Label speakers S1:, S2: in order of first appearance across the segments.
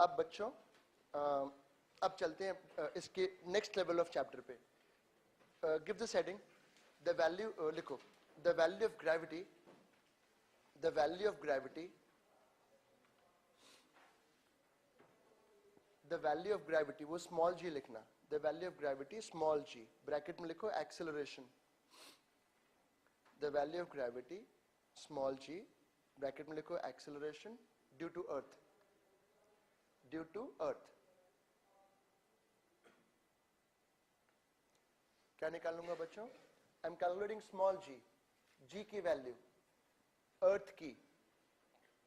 S1: अब बच्चों अब चलते हैं इसके नेक्स्ट लेवल ऑफ चैप्टर पे. Give this heading, the value, लिखो the value of gravity, the value of gravity, the value of gravity, वो स्मॉल जी लिखना, the value of gravity small G, bracket में लिखो acceleration, the value of gravity small G, bracket में लिखो acceleration due to earth, due to earth. क्या निकालूंगा बच्चों? I am calculating small G, G की वैल्यू अर्थ की,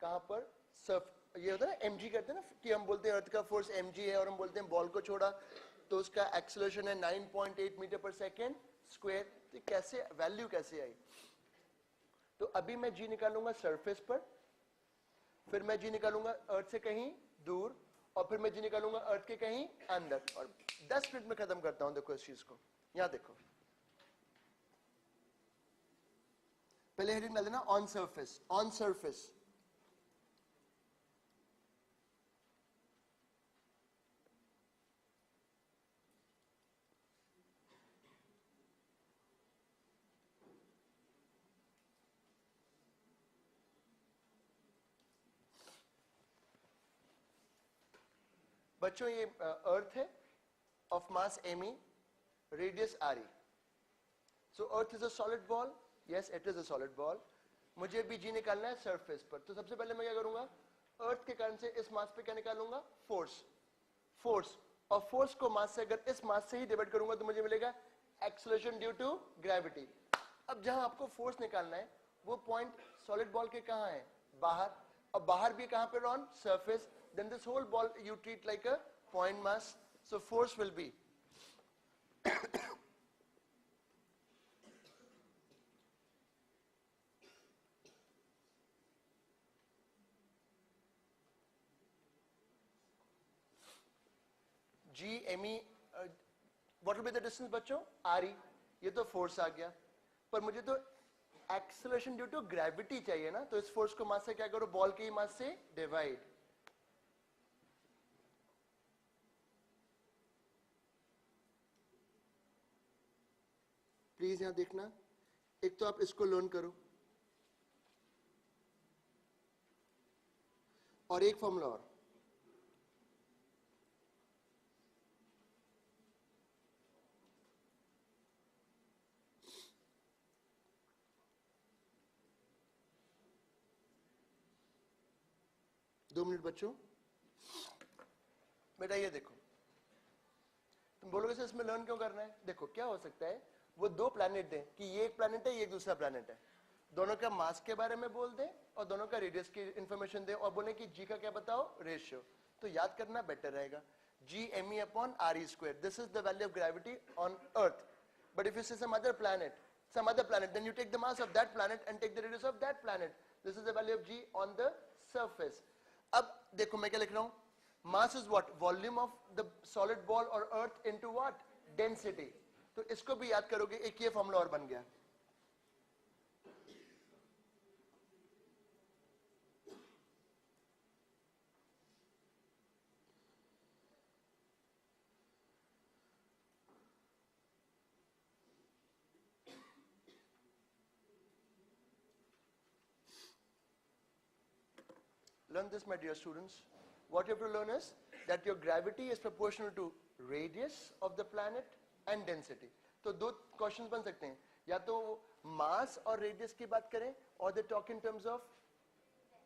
S1: कहां पर? सर्फ. ये होता है ना एमजी करते हैं ना, कि हम बोलते हैं अर्थ का फोर्स एमजी है और हम बोलते हैं बॉल को छोड़ा तो उसका एक्सेलरेशन है 9.8 मीटर पर सेकेंड स्क्वायर. तो कैसे वैल्यू कैसे आई? तो अभी मैं जी निकालूंगा सरफेस पर, फिर मैं जी निकालूंगा अर्थ से कहीं दूर, और फिर मैं जी निकालूंगा अर्थ के कहीं अंदर, और 10 मिनट में खत्म करता हूं. देखो इस चीज को, यहां देखो, पहले हेडिंग डाल देना ऑन सरफेस, ऑन सरफेस. बच्चों ये अर्थ है of mass M, radius R E. So earth is a solid ball, yes it is a solid ball. मुझे भी जी निकालना है सरफेस पर. तो सबसे पहले मैं क्या करूंगा, अर्थ के कारण से इस मास पे क्या निकालूंगा? फोर्स. फोर्स, और फोर्स को मास से अगर इस मास से ही डिवाइड करूंगा तो मुझे मिलेगा एक्सेलरेशन ड्यू टू ग्रेविटी. अब जहां आपको फोर्स निकालना है वो पॉइंट सॉलिड बॉल के कहां है? बाहर. और बाहर भी कहां पे? On surface. then this whole ball you treat like a point mass, so force will be g me, what will be the distance बच्चों? re. ये तो फोर्स आ गया, पर मुझे तो एक्सेलरेशन ड्यू टू ग्रेविटी चाहिए ना. तो इस फोर्स को मास से क्या करो? बॉल के ही मास से डिवाइड. प्लीज यहां देखना, एक तो आप इसको लर्न करो, और एक फॉर्मूला और. दो मिनट बच्चों. बेटा ये देखो, तुम बोलोगे सर इसमें लर्न क्यों करना है? देखो क्या हो सकता है, वो दो प्लैनेट दें कि ये एक प्लैनेट है, ये एक दूसरा प्लैनेट है, दोनों का मास के बारे में बोल दें और दोनों का रेडियस की इंफॉर्मेशन दें और बोले कि जी का क्या बताओ? रेशियो. तो याद करना बेटर रहेगा, G M E upon R E square. This is the value of gravity on earth. But if you say some other planet, then you take the mass of that planet and take the radius of that planet. This is the value of g on the surface. अब देखो मैं क्या लिख रहा हूं, mass is what? Volume of the solid ball or earth into what? Density. तो इसको भी याद करोगे, एक ये फॉर्मूला और बन गया. Learn this, my dear students. What you have to learn is that your gravity is proportional to radius of the planet and density. तो दो क्वेश्चंस बन सकते हैं, या तो मास और रेडियस की बात करें, और they talk in terms of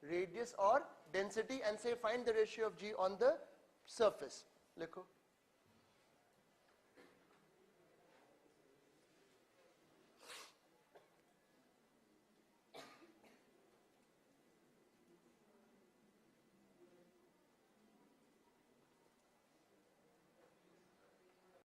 S1: radius और डेंसिटी एंड से find the ratio of g on the surface. लिखो